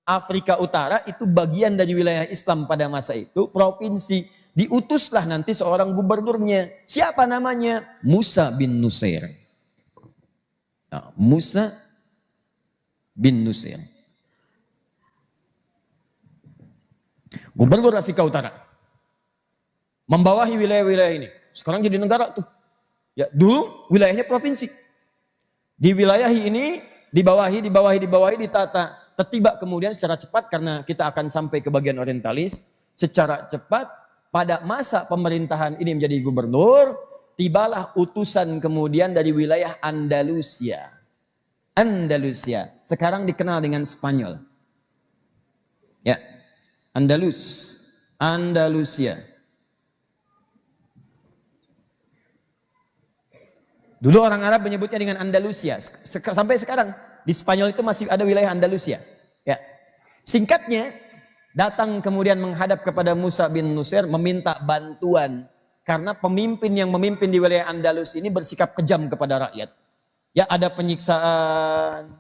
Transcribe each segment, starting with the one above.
Afrika Utara itu bagian dari wilayah Islam pada masa itu, provinsi. Diutuslah nanti seorang gubernurnya. Siapa namanya? Musa bin Nusair. Nah, Musa bin Nusair. Gubernur Afrika Utara. Membawahi wilayah-wilayah ini. Sekarang jadi negara tuh. Ya, dulu wilayahnya provinsi. Di wilayah ini dibawahi ditata. Tiba kemudian secara cepat karena kita akan sampai ke bagian orientalis. Secara cepat pada masa pemerintahan ini menjadi gubernur, tibalah utusan kemudian dari wilayah Andalusia. Andalusia, sekarang dikenal dengan Spanyol. Ya, Andalusia. Dulu orang Arab menyebutnya dengan Andalusia. Sampai sekarang di Spanyol itu masih ada wilayah Andalusia. Ya. Singkatnya, datang kemudian menghadap kepada Musa bin Nusair meminta bantuan. Karena pemimpin yang memimpin di wilayah Andalus ini bersikap kejam kepada rakyat. Ya, ada penyiksaan,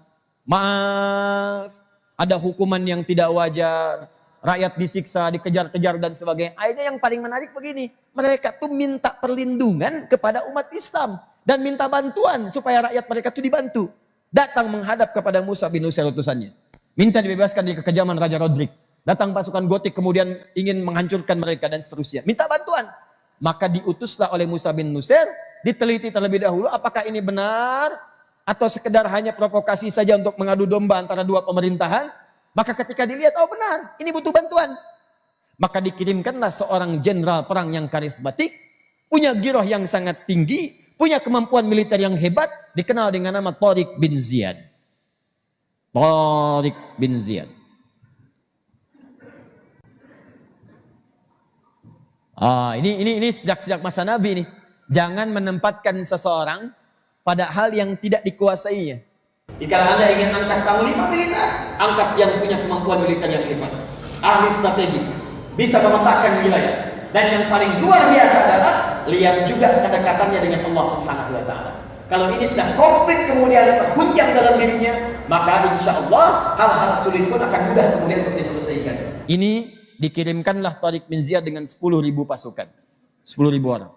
maaf, ada hukuman yang tidak wajar, rakyat disiksa, dikejar-kejar dan sebagainya. Akhirnya yang paling menarik begini, mereka tuh minta perlindungan kepada umat Islam dan minta bantuan supaya rakyat mereka tuh dibantu. Datang menghadap kepada Musa bin Nusair utusannya, minta dibebaskan dari kekejaman Raja Rodrik. Datang pasukan Gotik kemudian ingin menghancurkan mereka dan seterusnya. Minta bantuan. Maka diutuslah oleh Musa bin Nusair, diteliti terlebih dahulu apakah ini benar atau sekedar hanya provokasi saja untuk mengadu domba antara dua pemerintahan. Maka ketika dilihat, oh benar, ini butuh bantuan. Maka dikirimkanlah seorang jenderal perang yang karismatik, punya giroh yang sangat tinggi, punya kemampuan militer yang hebat, dikenal dengan nama Tariq bin Ziyad. Tariq bin Ziyad. Ini sejak masa Nabi nih. Jangan menempatkan seseorang pada hal yang tidak dikuasainya. Jika Anda ingin angkat panglima militer, angkat yang punya kemampuan militer yang hebat, ahli strategi, bisa memetakan wilayah. Dan yang paling luar biasa adalah lihat juga kedekatannya dengan Allah Subhanahu wa taala. Kalau ini sudah komplit kemudian terhunjam dalam dirinya, maka insya Allah hal-hal sulit pun akan mudah kemudian untuk diselesaikan. Ini dikirimkanlah Tariq bin Ziyad dengan 10.000 pasukan. 10.000 orang.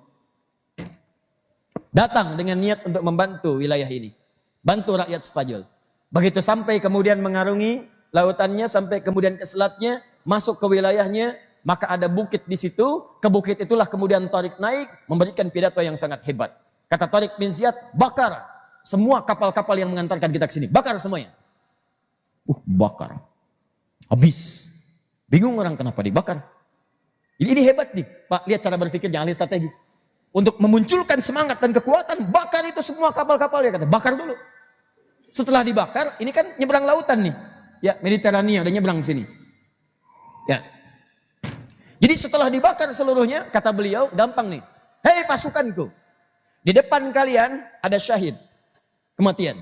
Datang dengan niat untuk membantu wilayah ini. Bantu rakyat Spanyol. Begitu sampai kemudian mengarungi lautannya, sampai kemudian ke selatnya, masuk ke wilayahnya, maka ada bukit di situ. Ke bukit itulah kemudian Tariq naik, memberikan pidato yang sangat hebat. Kata Tariq bin Ziyad, bakar semua kapal-kapal yang mengantarkan kita ke sini. Bakar semuanya. Bakar. Habis. Bingung orang kenapa dibakar. Ini hebat nih, Pak. Lihat cara berpikirnya ahli strategi. Untuk memunculkan semangat dan kekuatan, bakar itu semua kapal-kapal ya kata. Bakar dulu. Setelah dibakar, ini kan nyebrang lautan nih. Ya, Mediterania udah nyebrang sini. Ya. Jadi setelah dibakar seluruhnya, kata beliau, gampang nih. Hei pasukanku, di depan kalian ada syahid, kematian.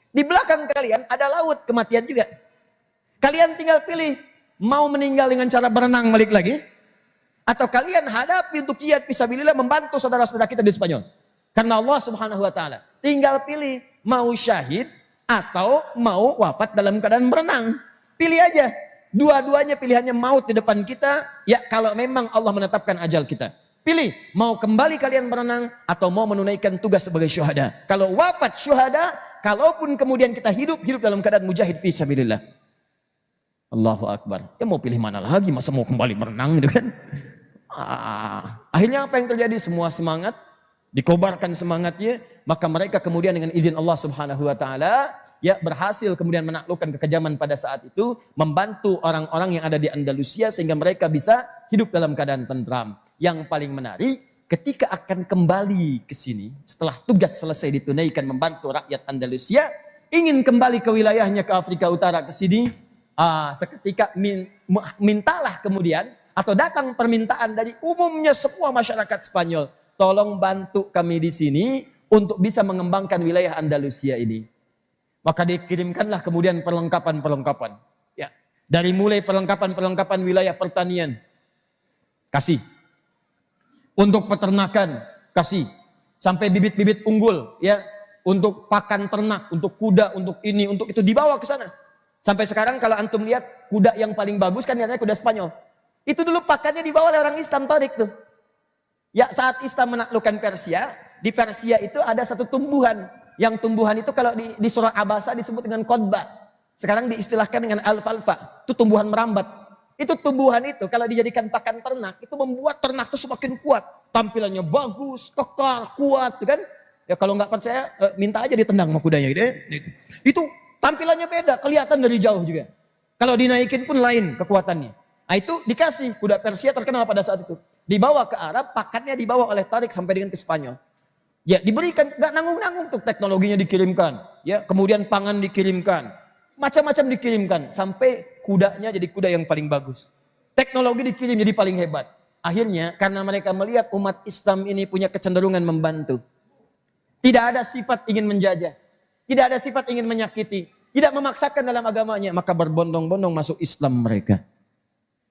Di belakang kalian ada laut, kematian juga. Kalian tinggal pilih. Mau meninggal dengan cara berenang balik lagi, atau kalian hadapi untuk jihad fisabilillah membantu saudara-saudara kita di Spanyol. Karena Allah Subhanahu wa taala, tinggal pilih mau syahid atau mau wafat dalam keadaan berenang. Pilih aja. Dua-duanya pilihannya maut di depan kita, ya kalau memang Allah menetapkan ajal kita. Pilih mau kembali kalian berenang atau mau menunaikan tugas sebagai syuhada. Kalau wafat syuhada, kalaupun kemudian kita hidup dalam keadaan mujahid fisabilillah. Allahu Akbar. Ya mau pilih mana lagi, masa mau kembali berenang gitu kan. Akhirnya apa yang terjadi? Semua semangat, dikobarkan semangatnya. Maka mereka kemudian dengan izin Allah Subhanahu wa taala ya berhasil kemudian menaklukkan kekejaman pada saat itu. Membantu orang-orang yang ada di Andalusia sehingga mereka bisa hidup dalam keadaan tentram. Yang paling menarik ketika akan kembali ke sini. Setelah tugas selesai ditunaikan membantu rakyat Andalusia. Ingin kembali ke wilayahnya ke Afrika Utara ke sini. Seketika mintalah kemudian atau datang permintaan dari umumnya semua masyarakat Spanyol, tolong bantu kami di sini untuk bisa mengembangkan wilayah Andalusia ini. Maka dikirimkanlah kemudian perlengkapan-perlengkapan. Ya, dari mulai perlengkapan-perlengkapan wilayah pertanian, kasih. Untuk peternakan, kasih. Sampai bibit-bibit unggul, ya, untuk pakan ternak, untuk kuda, untuk ini, untuk itu dibawa ke sana. Sampai sekarang kalau antum lihat kuda yang paling bagus kan katanya kuda Spanyol. Itu dulu pakannya dibawa oleh orang Islam Tarik tuh. Ya saat Islam menaklukkan Persia, di Persia itu ada satu tumbuhan. Yang tumbuhan itu kalau di surah Abasa disebut dengan kodba. Sekarang diistilahkan dengan alfalfa. Itu tumbuhan merambat. Itu tumbuhan itu kalau dijadikan pakan ternak, itu membuat ternak itu semakin kuat. Tampilannya bagus, kekar, kuat kan. Ya kalau nggak percaya, minta aja ditendang sama kudanya gitu. Itu tampilannya beda, kelihatan dari jauh juga. Kalau dinaikin pun lain kekuatannya. Nah itu dikasih, kuda Persia terkenal pada saat itu. Dibawa ke Arab, pakannya dibawa oleh Tarik sampai dengan ke Spanyol. Ya diberikan, nggak nanggung-nanggung tuh teknologinya dikirimkan. Ya kemudian pangan dikirimkan. Macam-macam dikirimkan. Sampai kudanya jadi kuda yang paling bagus. Teknologi dikirim jadi paling hebat. Akhirnya karena mereka melihat umat Islam ini punya kecenderungan membantu. Tidak ada sifat ingin menjajah. Tidak ada sifat ingin menyakiti. Tidak memaksakan dalam agamanya. Maka berbondong-bondong masuk Islam mereka.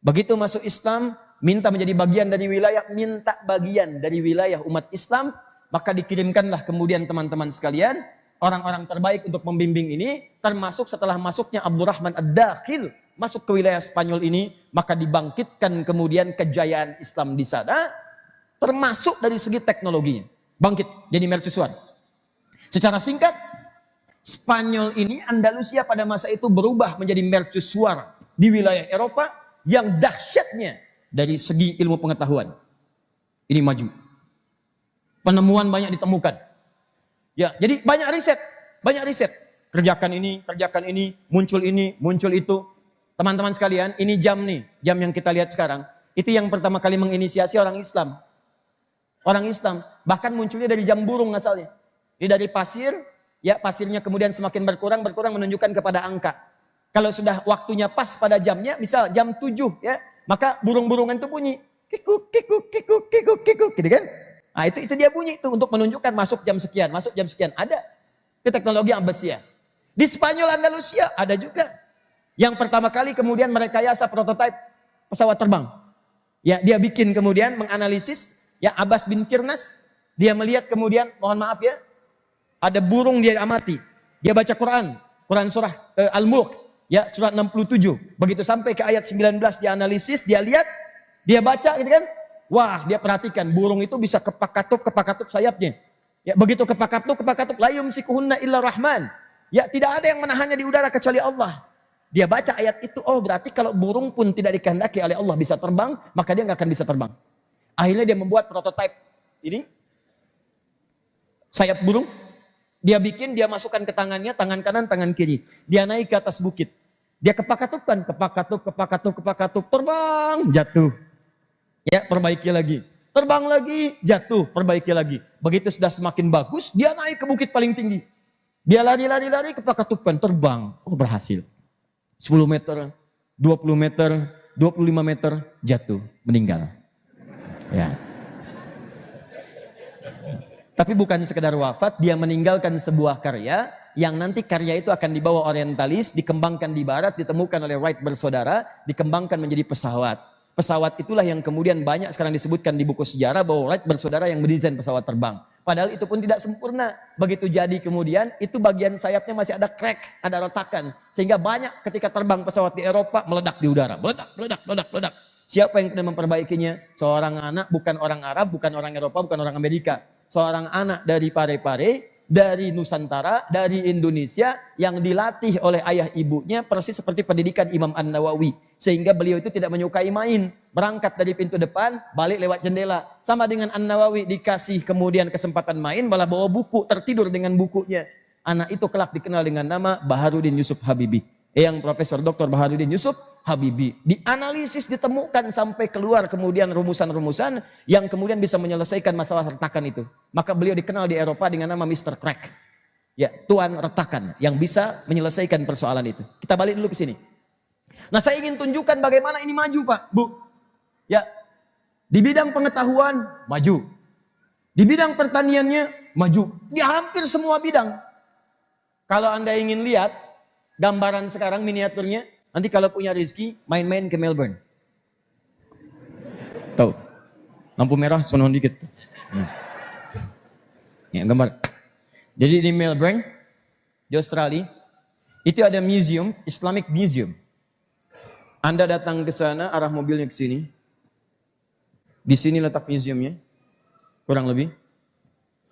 Begitu masuk Islam, minta menjadi bagian dari wilayah. Minta bagian dari wilayah umat Islam. Maka dikirimkanlah kemudian teman-teman sekalian. Orang-orang terbaik untuk membimbing ini. Termasuk setelah masuknya Abdurrahman Ad-Dakhil. Masuk ke wilayah Spanyol ini. Maka dibangkitkan kemudian kejayaan Islam di sana. Termasuk dari segi teknologinya. Bangkit jadi mercusuar. Secara singkat, Spanyol ini Andalusia pada masa itu berubah menjadi mercusuar di wilayah Eropa yang dahsyatnya dari segi ilmu pengetahuan. Ini maju. Penemuan banyak ditemukan. Ya, jadi banyak riset. Kerjakan ini, muncul itu. Teman-teman sekalian, ini jam nih, jam yang kita lihat sekarang. Itu yang pertama kali menginisiasi orang Islam. Orang Islam, bahkan munculnya dari jam burung asalnya. Ini dari pasir, ya pasirnya kemudian semakin berkurang menunjukkan kepada angka. Kalau sudah waktunya pas pada jamnya, misal jam 7 ya, maka burung-burungan itu bunyi. Kikuk, kikuk, kikuk, kikuk, kikuk, gitu kan. Nah itu dia bunyi itu untuk menunjukkan masuk jam sekian. Ada. Itu teknologi Abbasiyah. Di Spanyol Andalusia ada juga. Yang pertama kali kemudian merekayasa prototipe pesawat terbang. Ya, dia bikin kemudian menganalisis, ya Abbas bin Firnas, dia melihat kemudian, mohon maaf ya, ada burung dia amati. Dia baca Quran surah Al-Mulk, ya surat 67. Begitu sampai ke ayat 19 dia analisis, dia lihat, dia baca gitu kan. Wah, dia perhatikan burung itu bisa kepak-katup sayapnya. Ya begitu kepak-katup la yumsikuhunna illa Rahman. Ya tidak ada yang menahannya di udara kecuali Allah. Dia baca ayat itu, oh berarti kalau burung pun tidak dikehendaki oleh Allah bisa terbang, maka dia nggak akan bisa terbang. Akhirnya dia membuat prototipe ini sayap burung. Dia bikin, dia masukkan ke tangannya, tangan kanan, tangan kiri. Dia naik ke atas bukit. Dia kepak-katupkan, kepak-katup, terbang, jatuh. Ya, perbaiki lagi. Terbang lagi, jatuh, perbaiki lagi. Begitu sudah semakin bagus, dia naik ke bukit paling tinggi. Dia lari, kepak-katupkan, terbang. Oh, berhasil. 10 meter, 20 meter, 25 meter, jatuh, meninggal. Ya. Tapi bukan sekedar wafat, dia meninggalkan sebuah karya yang nanti karya itu akan dibawa orientalis, dikembangkan di barat, ditemukan oleh Wright bersaudara, dikembangkan menjadi pesawat. Pesawat itulah yang kemudian banyak sekarang disebutkan di buku sejarah bahwa Wright bersaudara yang mendesain pesawat terbang. Padahal itu pun tidak sempurna. Begitu jadi kemudian itu bagian sayapnya masih ada crack, ada retakan. Sehingga banyak ketika terbang pesawat di Eropa meledak di udara. Meledak. Siapa yang kena memperbaikinya? Seorang anak, bukan orang Arab, bukan orang Eropa, bukan orang Amerika. Seorang anak dari Parepare, dari Nusantara, dari Indonesia yang dilatih oleh ayah ibunya persis seperti pendidikan Imam An-Nawawi. Sehingga beliau itu tidak menyukai main. Berangkat dari pintu depan, balik lewat jendela. Sama dengan An-Nawawi dikasih kemudian kesempatan main, malah bawa buku, tertidur dengan bukunya. Anak itu kelak dikenal dengan nama Baharudin Yusuf Habibie. Yang Profesor Dr. Baharudin Yusuf Habibie. Dianalisis, ditemukan sampai keluar kemudian rumusan-rumusan yang kemudian bisa menyelesaikan masalah retakan itu. Maka beliau dikenal di Eropa dengan nama Mr. Crack. Ya, Tuan Retakan yang bisa menyelesaikan persoalan itu. Kita balik dulu ke sini. Nah, saya ingin tunjukkan bagaimana ini maju, Pak, Bu. Ya, di bidang pengetahuan maju. Di bidang pertaniannya maju. Di hampir semua bidang. Kalau Anda ingin lihat gambaran sekarang miniaturnya, nanti kalau punya rezeki main-main ke Melbourne. Tahu? Lampu merah sono dikit. Ya, gambar. Jadi di Melbourne, di Australia, Itu ada museum, Islamic Museum. Anda datang ke sana, arah mobilnya ke sini. Di sini letak museumnya, kurang lebih.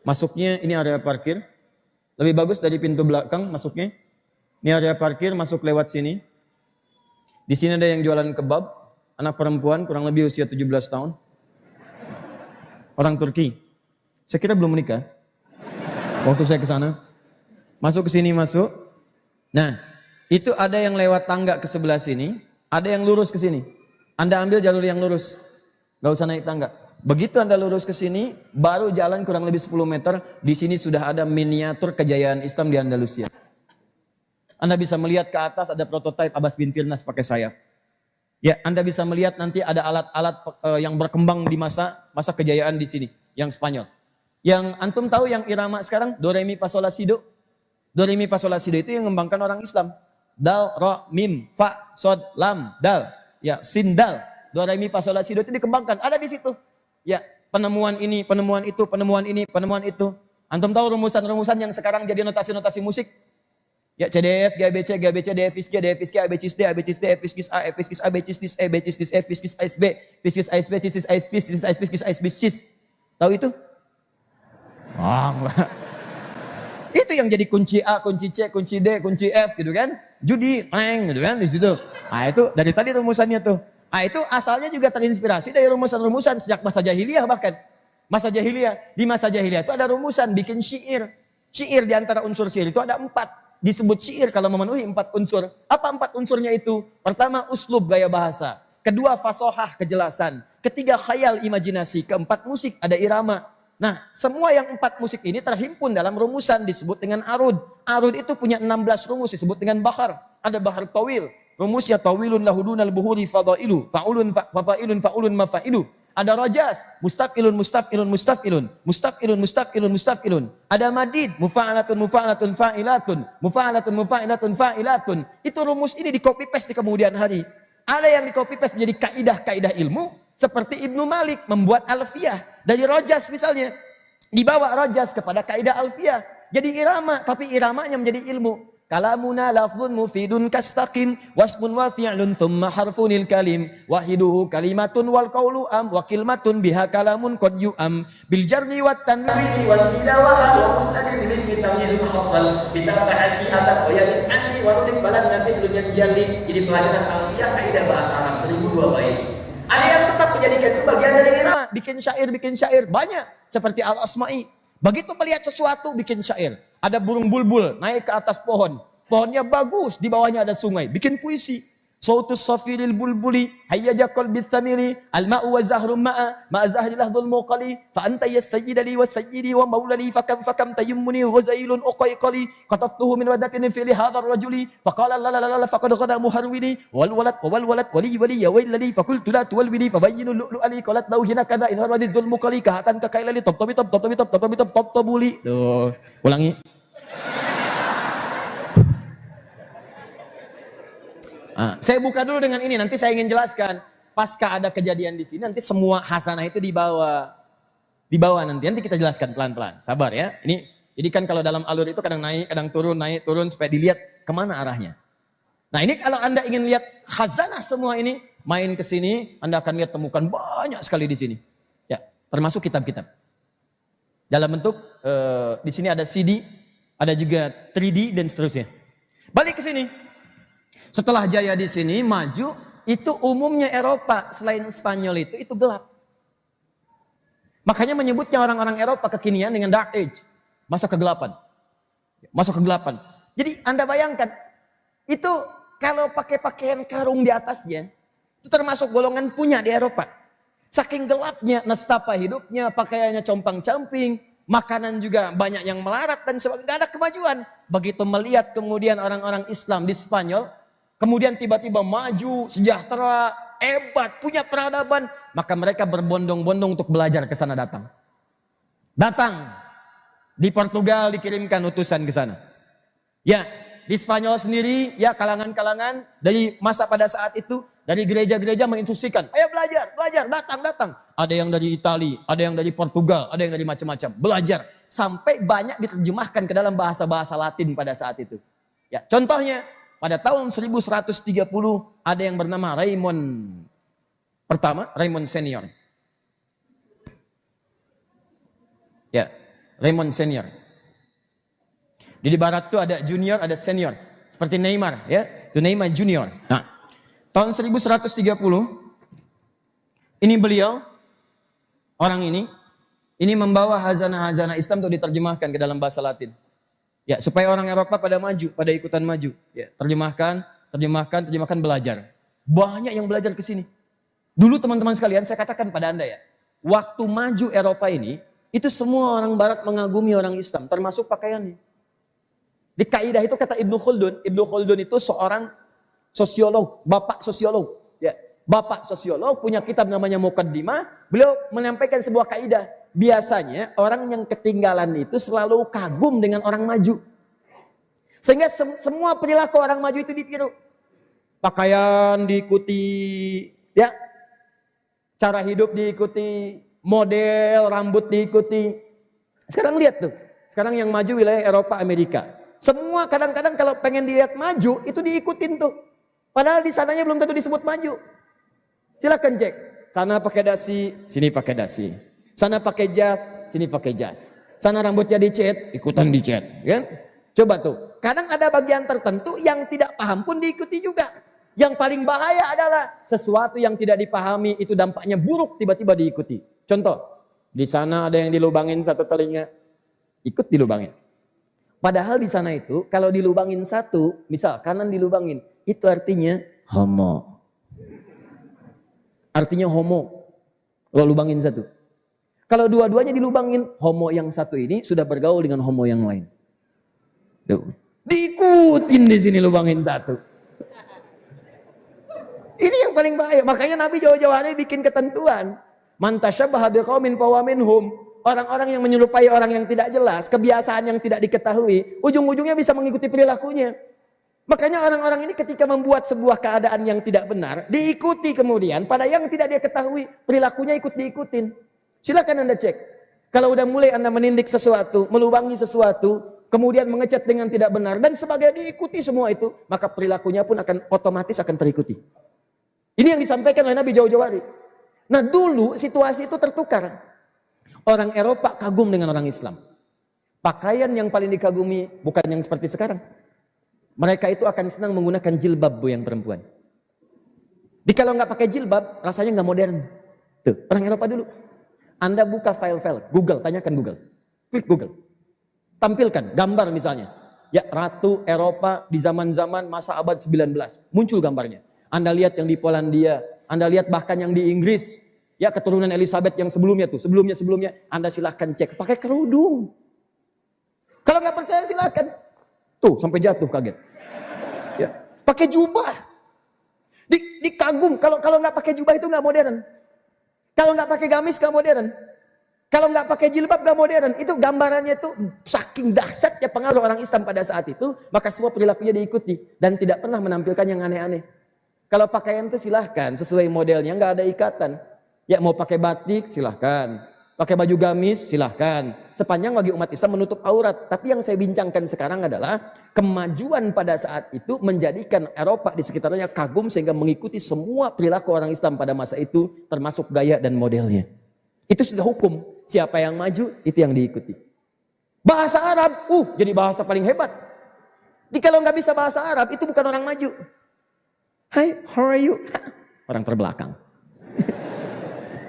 Masuknya ini area parkir. Lebih bagus dari pintu belakang masuknya. Ini area parkir, masuk lewat sini. Di sini ada yang jualan kebab, anak perempuan kurang lebih usia 17 tahun. Orang Turki. Saya kira belum menikah. Waktu saya ke sana. Masuk ke sini, masuk. Nah, itu ada yang lewat tangga ke sebelah sini, ada yang lurus ke sini. Anda ambil jalur yang lurus. Gak usah naik tangga. Begitu Anda lurus ke sini, baru jalan kurang lebih 10 meter, di sini sudah ada miniatur kejayaan Islam di Andalusia. Anda bisa melihat ke atas ada prototipe Abbas bin Firnas pakai sayap. Ya, Anda bisa melihat nanti ada alat-alat yang berkembang di masa kejayaan di sini, yang Spanyol. Yang antum tahu yang irama sekarang, do re mi fa sol la si do. Do re mi fa sol la si do itu yang mengembangkan orang Islam. Dal, ro, mim, fa, sod, lam, dal. Ya, sin, dal. Do re mi fa sol la si do itu dikembangkan, ada di situ. Ya, penemuan ini, penemuan itu, penemuan ini, penemuan itu. Antum tahu rumusan-rumusan yang sekarang jadi notasi-notasi musik? Ya, CDF, GABC, GABC, DFISK, DFISK, ABCD, ABCD, FISKIS A, FISKIS A, BCISDIS, E, BCISDIS, F, FISKIS ASB, FISKIS ASB, CISIS ASB, CISIS ASB, CISIS ASB, CIS. Tahu itu? Enggak. Itu yang jadi kunci A, kunci C, kunci D, kunci F gitu kan. Judi, reng gitu kan di situ. Nah itu dari tadi rumusannya tuh. Nah itu asalnya juga terinspirasi dari rumusan-rumusan sejak masa jahiliyah bahkan. Masa jahiliyah. Di masa jahiliyah itu ada rumusan bikin syair. Syair di antara unsur syair itu ada 4. Disebut syair kalau memenuhi 4 unsur. Apa 4 unsurnya itu? Pertama uslub gaya bahasa. Kedua fasohah kejelasan. Ketiga khayal imajinasi. Keempat musik ada irama. Nah, semua yang 4 musik ini terhimpun dalam rumusan disebut dengan arud. Arud itu punya 16 rumus disebut dengan bahar. Ada bahar tawil. Rumusnya tawilun lahudunal buhuri fadailu. Fa'ulun fa'ilun fa'ulun mafailu. Ada rajas. Mustafilun mustafilun mustafilun. Mustafilun mustafilun mustafilun. Ada madid. Mufa'alatun mufa'alatun fa'ilatun. Mufa'alatun mufa'alatun fa'ilatun. Itu rumus ini di copy paste di kemudian hari. Ada yang di copy paste menjadi kaidah-kaidah ilmu. Seperti Ibnu Malik membuat alfiyah dari rojas misalnya. Dibawa rojas kepada kaidah alfiyah. Jadi irama, tapi iramanya menjadi ilmu. Kalamuna lafzun mufidun kastaqim wasmun wa fi'lun thumma harfunil kalim wahiduhu kalimatun wal qawlu am wa kilmatun biha kalamun qad yu'am bil jarri wat tanwini wal bidawah wa mustadil bil tamyizul hasal bitafa'ati atat wa yad'ani wa nudik balan nafi'lun yanjali. Jadi pelajaran alfiyah kaidah bahasa Arab 1002 bait. Ada yang tetap menjadikan itu bagian dari irama. Bikin syair. Banyak. Seperti Al-Asma'i. Begitu melihat sesuatu, bikin syair. Ada burung bulbul naik ke atas pohon. Pohonnya bagus. Di bawahnya ada sungai. Bikin puisi. Sautus safiril bulbuli. Hayyaja qalbi thamiri. Al-ma'u wa zahrum ma'a. Ma'a zahri lahdhul muqali. Fa'anta ya sayyidali wa sayyidi wa maulali. Fakam tayimmuni ghuzailun uqaiqali. Kataftuhu min wadatin fi'li hadhar rajuli. Faqala la faqad qada muharwili. Wal walad wali ya wailali. Fakultu la tuwalwili. Fabayyinu lu'lu'ali. Qalat lau hina kada in harwadi dhul muqali. Kahatan kakailali. Top tabuli. Tuh. Ulangi. Nah, saya buka dulu dengan ini, nanti saya ingin jelaskan. Pasca ada kejadian di sini, nanti semua hasanah itu dibawa nanti kita jelaskan pelan-pelan. Sabar ya. Ini, jadi kan kalau dalam alur itu kadang naik turun supaya dilihat kemana arahnya. Nah ini kalau Anda ingin lihat khazanah semua ini, main ke sini, Anda akan lihat temukan banyak sekali di sini. Ya, termasuk kitab-kitab. Dalam bentuk di sini ada CD, ada juga 3D dan seterusnya. Balik ke sini. Setelah jaya di sini maju, itu umumnya Eropa selain Spanyol itu gelap. Makanya menyebutnya orang-orang Eropa kekinian dengan Dark Age, masa kegelapan. Masa kegelapan. Jadi Anda bayangkan, itu kalau pakai pakaian karung di atasnya, itu termasuk golongan punya di Eropa. Saking gelapnya, nestapa hidupnya, pakaiannya compang-camping, makanan juga banyak yang melarat dan sebagainya, gak ada kemajuan. Begitu melihat kemudian orang-orang Islam di Spanyol, kemudian tiba-tiba maju, sejahtera, hebat, punya peradaban. Maka mereka berbondong-bondong untuk belajar ke sana datang. Datang. Di Portugal dikirimkan utusan ke sana. Ya, di Spanyol sendiri, ya kalangan-kalangan dari masa pada saat itu, dari gereja-gereja menginstruksikan, ayo belajar, datang. Ada yang dari Itali, ada yang dari Portugal, ada yang dari macam-macam. Belajar. Sampai banyak diterjemahkan ke dalam bahasa-bahasa Latin pada saat itu. Ya, contohnya pada tahun 1130 ada yang bernama Raymond pertama, Raymond Senior. Ya, Raymond Senior. Di barat itu ada junior, ada senior. Seperti Neymar, ya. Itu Neymar junior. Nah, tahun 1130 ini beliau orang ini membawa hazanah-hazanah Islam untuk diterjemahkan ke dalam bahasa Latin. Ya, supaya orang Eropa pada maju, pada ikutan maju. Ya, terjemahkan, belajar. Banyak yang belajar ke sini. Dulu teman-teman sekalian, saya katakan pada Anda ya, waktu maju Eropa ini, itu semua orang barat mengagumi orang Islam, termasuk pakaiannya. Di kaidah itu kata Ibnu Khaldun itu seorang sosiolog, bapak sosiolog. Ya, bapak sosiolog punya kitab namanya Muqaddimah, beliau menyampaikan sebuah kaidah. Biasanya orang yang ketinggalan itu selalu kagum dengan orang maju. Sehingga semua perilaku orang maju itu ditiru. Pakaian diikuti, ya. Cara hidup diikuti, model rambut diikuti. Sekarang lihat tuh. Sekarang yang maju wilayah Eropa, Amerika. Semua kadang-kadang kalau pengen dilihat maju itu diikutin tuh. Padahal di sananya belum tentu disebut maju. Silakan cek. Sana pakai dasi, sini pakai dasi. Sana pakai jas, sini pakai jas. Sana rambutnya dicet, ikutan dicet, ya. Coba tuh. Kadang ada bagian tertentu yang tidak paham pun diikuti juga. Yang paling bahaya adalah sesuatu yang tidak dipahami itu dampaknya buruk tiba-tiba diikuti. Contoh, di sana ada yang dilubangin satu telinga, ikut dilubangin. Padahal di sana itu kalau dilubangin satu, misal kanan dilubangin, itu artinya homo. Artinya homo. Kalau lubangin satu. Kalau dua-duanya dilubangin, homo yang satu ini sudah bergaul dengan homo yang lain. Tuh. Diikutin di sini lubangin satu. Ini yang paling bahaya. Makanya Nabi jauh-jauh hari bikin ketentuan. Man tashabbaha biqaumin fahuwa minhum. Orang-orang yang menyerupai orang yang tidak jelas, kebiasaan yang tidak diketahui, ujung-ujungnya bisa mengikuti perilakunya. Makanya orang-orang ini ketika membuat sebuah keadaan yang tidak benar, diikuti kemudian pada yang tidak dia ketahui, perilakunya ikut diikutin. Silakan Anda cek. Kalau udah mulai Anda menindik sesuatu, melubangi sesuatu, kemudian mengecat dengan tidak benar dan sebagainya, diikuti semua itu, maka perilakunya pun akan otomatis akan terikuti. Ini yang disampaikan oleh Nabi jauh-jauh hari. Nah dulu situasi itu tertukar. Orang Eropa kagum dengan orang Islam. Pakaian yang paling dikagumi bukan yang seperti sekarang. Mereka itu akan senang menggunakan jilbab, bu, yang perempuan. Kalau nggak pakai jilbab, rasanya nggak modern. Tuh, orang Eropa dulu. Anda buka file-file, Google, tanyakan Google. Klik Google. Tampilkan gambar misalnya. Ya, Ratu Eropa di zaman-zaman masa abad 19. Muncul gambarnya. Anda lihat yang di Polandia, Anda lihat bahkan yang di Inggris. Ya, keturunan Elizabeth yang sebelumnya tuh, sebelumnya Anda silahkan cek, pakai kerudung. Kalau nggak percaya silahkan. Tuh, sampai jatuh kaget. Ya, pakai jubah. Dikagum, kalau nggak pakai jubah itu nggak modern. Kalau nggak pakai gamis nggak modern. Kalau nggak pakai jilbab nggak modern. Itu gambarannya tuh saking dahsyatnya pengaruh orang Islam pada saat itu, maka semua perilakunya diikuti dan tidak pernah menampilkan yang aneh-aneh. Kalau pakaian itu silahkan sesuai modelnya, nggak ada ikatan. Ya, mau pakai batik silahkan, pakai baju gamis silahkan, sepanjang bagi umat Islam menutup aurat. Tapi yang saya bincangkan sekarang adalah kemajuan pada saat itu menjadikan Eropa di sekitarnya kagum sehingga mengikuti semua perilaku orang Islam pada masa itu, termasuk gaya dan modelnya. Itu sudah hukum, siapa yang maju itu yang diikuti. Bahasa Arab, jadi bahasa paling hebat. Kalau nggak bisa bahasa Arab itu bukan orang maju. Hai, how are you? Orang terbelakang.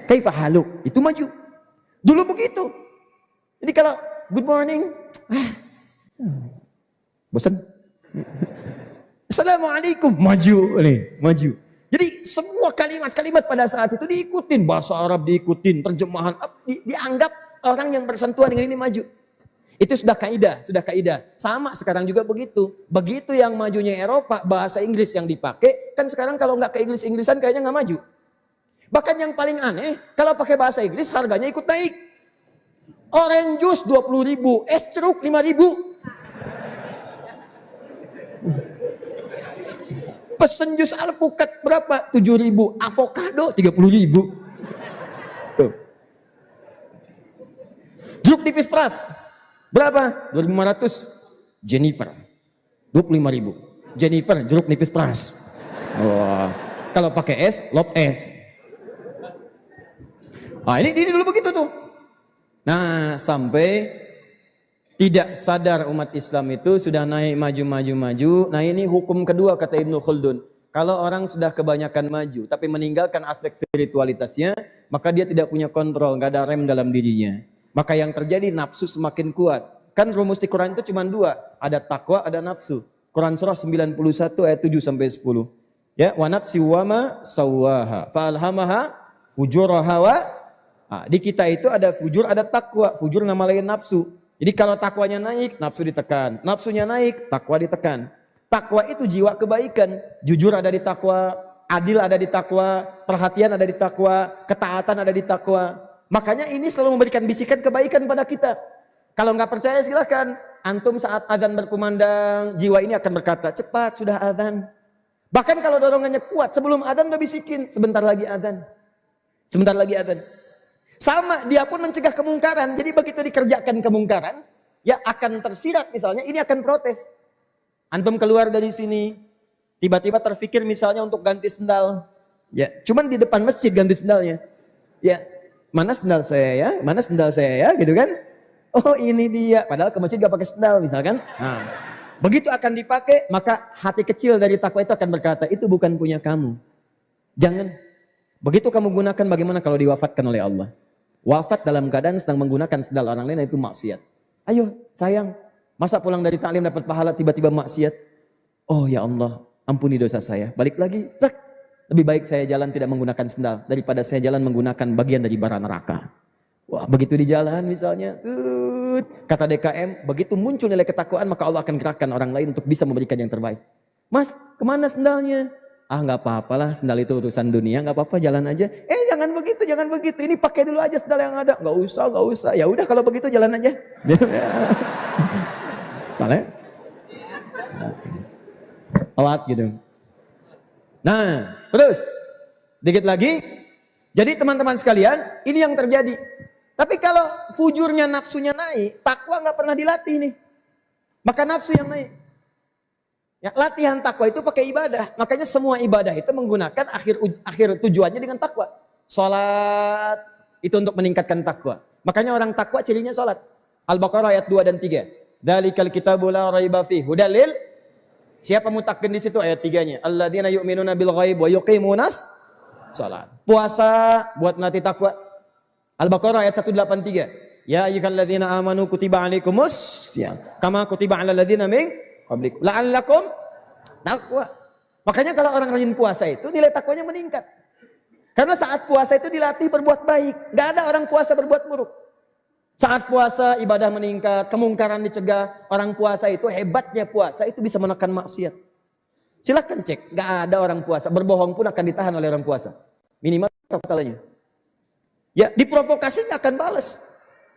Kaifa haluk, itu maju. Dulu begitu. Jadi kalau good morning, bosan. Assalamualaikum, maju nih, maju. Jadi semua kalimat-kalimat pada saat itu diikutin, bahasa Arab diikutin, terjemahan dianggap orang yang bersentuhan dengan ini maju. Itu sudah kaidah. Sama sekarang juga begitu. Begitu yang majunya Eropa, bahasa Inggris yang dipakai, kan sekarang kalau nggak ke Inggris-Inggrisan kayaknya nggak maju. Bahkan yang paling aneh, kalau pakai bahasa Inggris harganya ikut naik. Orange juice 20.000, es jeruk 5.000. Pesen jus alpukat berapa? 7.000, avocado 30.000. Tuh. Jeruk nipis peras berapa? 2.500. Jennifer 25.000. Jennifer, jeruk nipis peras. Wah, kalau pakai es, lop es. Nah, ini dulu begitu tuh. Nah, sampai tidak sadar umat Islam itu sudah naik maju. Nah, ini hukum kedua kata Ibnu Khaldun. Kalau orang sudah kebanyakan maju, tapi meninggalkan aspek spiritualitasnya, maka dia tidak punya kontrol, nggak ada rem dalam dirinya. Maka yang terjadi nafsu semakin kuat. Kan rumus di Quran itu cuma dua, ada takwa, ada nafsu. Quran surah 91 ayat 7 sampai 10. Ya, wa nafsi wa ma sawwaha fa alhamaha fujuraha wa. Nah, di kita itu ada fujur, ada takwa. Fujur nama lain nafsu. Jadi kalau takwanya naik, nafsu ditekan. Nafsunya naik, takwa ditekan. Takwa itu jiwa kebaikan. Jujur ada di takwa, adil ada di takwa, perhatian ada di takwa, ketaatan ada di takwa. Makanya ini selalu memberikan bisikan kebaikan pada kita. Kalau nggak percaya silahkan. Antum saat azan berkumandang, jiwa ini akan berkata, cepat sudah azan. Bahkan kalau dorongannya kuat, sebelum azan udah bisikin, sebentar lagi azan. Sebentar lagi azan. Sama, dia pun mencegah kemungkaran. Jadi begitu dikerjakan kemungkaran, ya akan tersirat misalnya, ini akan protes. Antum keluar dari sini, tiba-tiba terfikir misalnya untuk ganti sendal. Ya, cuman di depan masjid ganti sendalnya. Ya, mana sendal saya ya? Mana sendal saya ya? Gitu kan? Oh ini dia. Padahal ke masjid gak pakai sendal misalkan. Nah, begitu akan dipakai, maka hati kecil dari takwa itu akan berkata, itu bukan punya kamu. Jangan. Begitu kamu gunakan, bagaimana kalau diwafatkan oleh Allah? Wafat dalam keadaan sedang menggunakan sendal orang lain, itu maksiat. Ayo sayang, masa pulang dari taklim dapat pahala tiba-tiba maksiat? Oh ya Allah, ampuni dosa saya. Balik lagi, lebih baik saya jalan tidak menggunakan sendal daripada saya jalan menggunakan bagian dari bara neraka. Wah, begitu di jalan misalnya, kata DKM, begitu muncul nilai ketakwaan maka Allah akan gerakkan orang lain untuk bisa memberikan yang terbaik. Mas, kemana sendalnya? Ah, nggak apa-apalah, sendal itu urusan dunia, nggak apa-apa, jalan aja. Jangan begitu. Ini pakai dulu aja sendal yang ada. Nggak usah. Ya udah kalau begitu jalan aja. Salah. Alat gitu. Nah, terus dikit lagi. Jadi teman-teman sekalian, ini yang terjadi. Tapi kalau fujurnya nafsunya naik, takwa nggak pernah dilatih nih. Maka nafsu yang naik. Ya, latihan takwa itu pakai ibadah. Makanya semua ibadah itu menggunakan akhir tujuannya dengan takwa. Salat itu untuk meningkatkan takwa. Makanya orang takwa cirinya salat. Al-Baqarah ayat 2 dan 3. Dzalikal kitabu la raiba fihi hudalil. Siapa mutakin di situ ayat 3-nya? Alladzina yu'minuna bil ghaib wa yuqimunas salat. Puasa buat melatih takwa. Al-Baqarah ayat 183. Ya ayyuhalladzina amanu kutiba alaikumus syiyam kama kutiba alal ladzina min qablikum la'allakum taqwa. Makanya kalau orang rajin puasa itu nilai takwanya meningkat. Karena saat puasa itu dilatih berbuat baik. Gak ada orang puasa berbuat buruk. Saat puasa ibadah meningkat, kemungkaran dicegah. Orang puasa itu hebatnya puasa itu bisa menekan maksiat. Silahkan cek, gak ada orang puasa. Berbohong pun akan ditahan oleh orang puasa. Minimal kalanya. Ya diprovokasinya akan balas.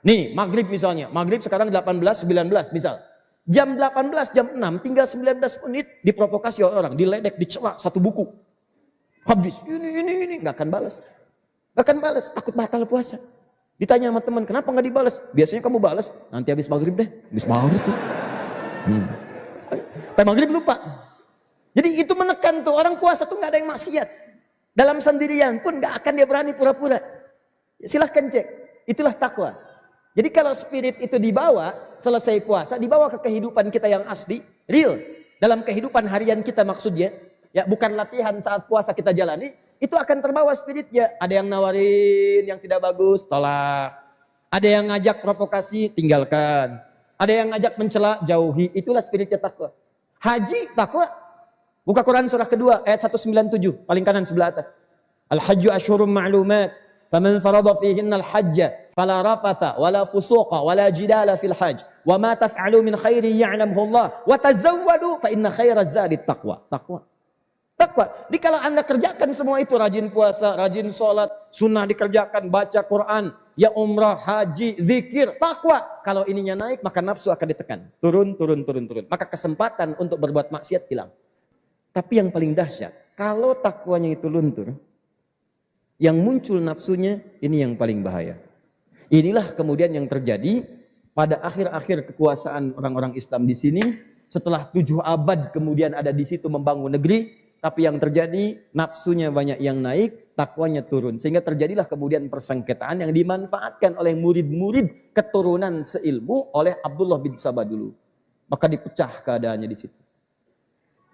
Nih maghrib misalnya. Maghrib sekarang 18:19 misal. Jam 18, jam 6, tinggal 19 menit diprovokasi oleh orang. Diledek, dicela satu buku. Habis, ini, gak akan balas. Gak akan balas, takut batal puasa. Ditanya sama teman, kenapa gak dibalas? Biasanya kamu balas, nanti habis maghrib deh. Habis maghrib tuh. Sampai maghrib lupa. Jadi itu menekan tuh, orang puasa tuh gak ada yang maksiat. Dalam sendirian pun gak akan dia berani pura-pura. Silahkan cek, itulah takwa. Jadi kalau spirit itu dibawa, selesai puasa, dibawa ke kehidupan kita yang asli, real. Dalam kehidupan harian kita maksudnya. Ya, bukan latihan saat puasa kita jalani, itu akan terbawa spiritnya. Ada yang nawarin yang tidak bagus, tolak. Ada yang ngajak provokasi, tinggalkan. Ada yang ngajak mencela, jauhi. Itulah spiritnya takwa. Haji, takwa. Buka Quran surah kedua, ayat 197, paling kanan sebelah atas. Al-hajju asyhurum ma'lumat, faman farada fihinna al-hajja, fala rafatha, wala fusuqa, wala jidala fil hajj. Wa ma taf'alu min khairi ya'lamhu Allah, wa tazawwadu fa inna khairaz zadi taqwa. Takwa. Jadi kalau Anda kerjakan semua itu, rajin puasa, rajin sholat, sunnah dikerjakan, baca Quran, ya umrah, haji, zikir, takwa. Kalau ininya naik, maka nafsu akan ditekan. Turun. Maka kesempatan untuk berbuat maksiat hilang. Tapi yang paling dahsyat, kalau takwanya itu luntur, yang muncul nafsunya, ini yang paling bahaya. Inilah kemudian yang terjadi pada akhir-akhir kekuasaan orang-orang Islam di sini. setelah 7 abad kemudian ada di situ membangun negeri, tapi yang terjadi nafsunya banyak yang naik, takwanya turun. Sehingga terjadilah kemudian persengketaan yang dimanfaatkan oleh murid-murid keturunan seilmu oleh Abdullah bin Sabah dulu. Maka dipecah keadaannya di situ.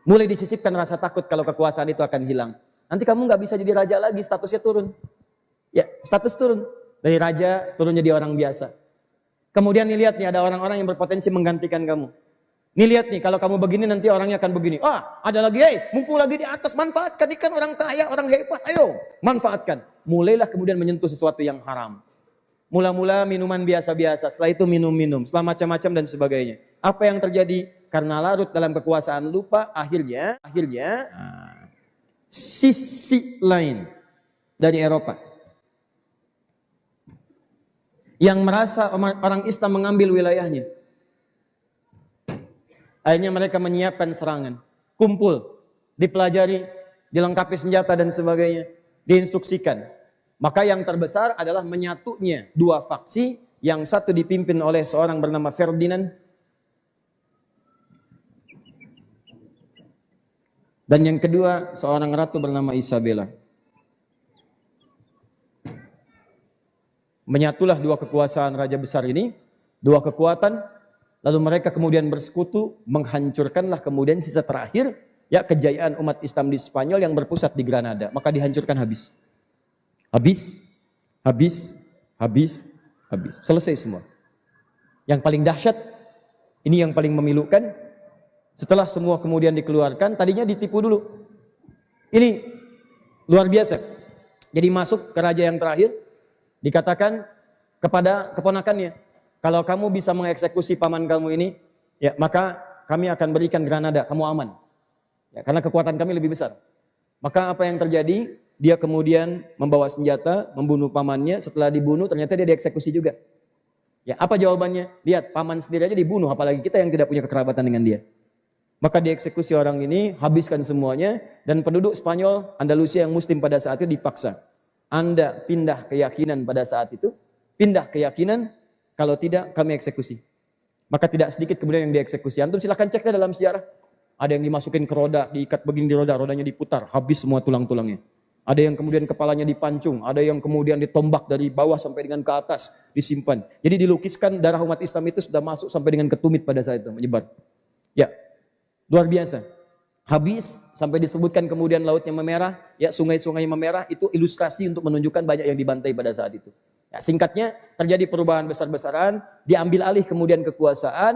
Mulai disisipkan rasa takut kalau kekuasaan itu akan hilang. Nanti kamu nggak bisa jadi raja lagi, statusnya turun. Ya, status turun. Dari raja turun jadi orang biasa. Kemudian nih lihat nih ada orang-orang yang berpotensi menggantikan kamu. Nih lihat nih kalau kamu begini nanti orangnya akan begini. Ada lagi, mumpul lagi di atas, manfaatkan. Ini kan orang kaya, orang hebat, ayo manfaatkan. Mulailah kemudian menyentuh sesuatu yang haram. Mula-mula minuman biasa-biasa, setelah itu minum-minum, setelah macam-macam dan sebagainya. Apa yang terjadi? Karena larut dalam kekuasaan lupa, akhirnya sisi lain dari Eropa yang merasa orang Islam mengambil wilayahnya. Akhirnya mereka menyiapkan serangan, kumpul, dipelajari, dilengkapi senjata dan sebagainya, diinstruksikan. Maka yang terbesar adalah menyatunya 2 faksi, yang satu dipimpin oleh seorang bernama Ferdinand, dan yang kedua seorang ratu bernama Isabella. Menyatulah 2 kekuasaan raja besar ini, 2 kekuatan, lalu mereka kemudian bersekutu, menghancurkanlah kemudian sisa terakhir, ya kejayaan umat Islam di Spanyol yang berpusat di Granada. Maka dihancurkan habis. Selesai semua. Yang paling dahsyat, ini yang paling memilukan, setelah semua kemudian dikeluarkan, tadinya ditipu dulu. Ini luar biasa. Jadi masuk ke raja yang terakhir, dikatakan kepada keponakannya, kalau kamu bisa mengeksekusi paman kamu ini, ya maka kami akan berikan Granada, kamu aman. Ya, karena kekuatan kami lebih besar. Maka apa yang terjadi? Dia kemudian membawa senjata, membunuh pamannya. Setelah dibunuh, ternyata dia dieksekusi juga. Ya, apa jawabannya? Lihat, paman sendiri aja dibunuh, apalagi kita yang tidak punya kekerabatan dengan dia. Maka dieksekusi orang ini, habiskan semuanya, dan penduduk Spanyol, Andalusia yang muslim pada saat itu dipaksa. Anda pindah keyakinan pada saat itu, pindah keyakinan, kalau tidak kami eksekusi. Maka tidak sedikit kemudian yang dieksekusi. Antum silahkan cek dalam sejarah. Ada yang dimasukin ke roda, diikat begini di roda, rodanya diputar, habis semua tulang-tulangnya. Ada yang kemudian kepalanya dipancung, ada yang kemudian ditombak dari bawah sampai dengan ke atas, disimpan. Jadi dilukiskan darah umat Islam itu sudah masuk sampai dengan ke tumit pada saat itu, menyebar. Ya, luar biasa. Habis sampai disebutkan kemudian lautnya memerah, ya sungai-sungai memerah, itu ilustrasi untuk menunjukkan banyak yang dibantai pada saat itu. Ya, singkatnya terjadi perubahan besar-besaran, diambil alih kemudian kekuasaan.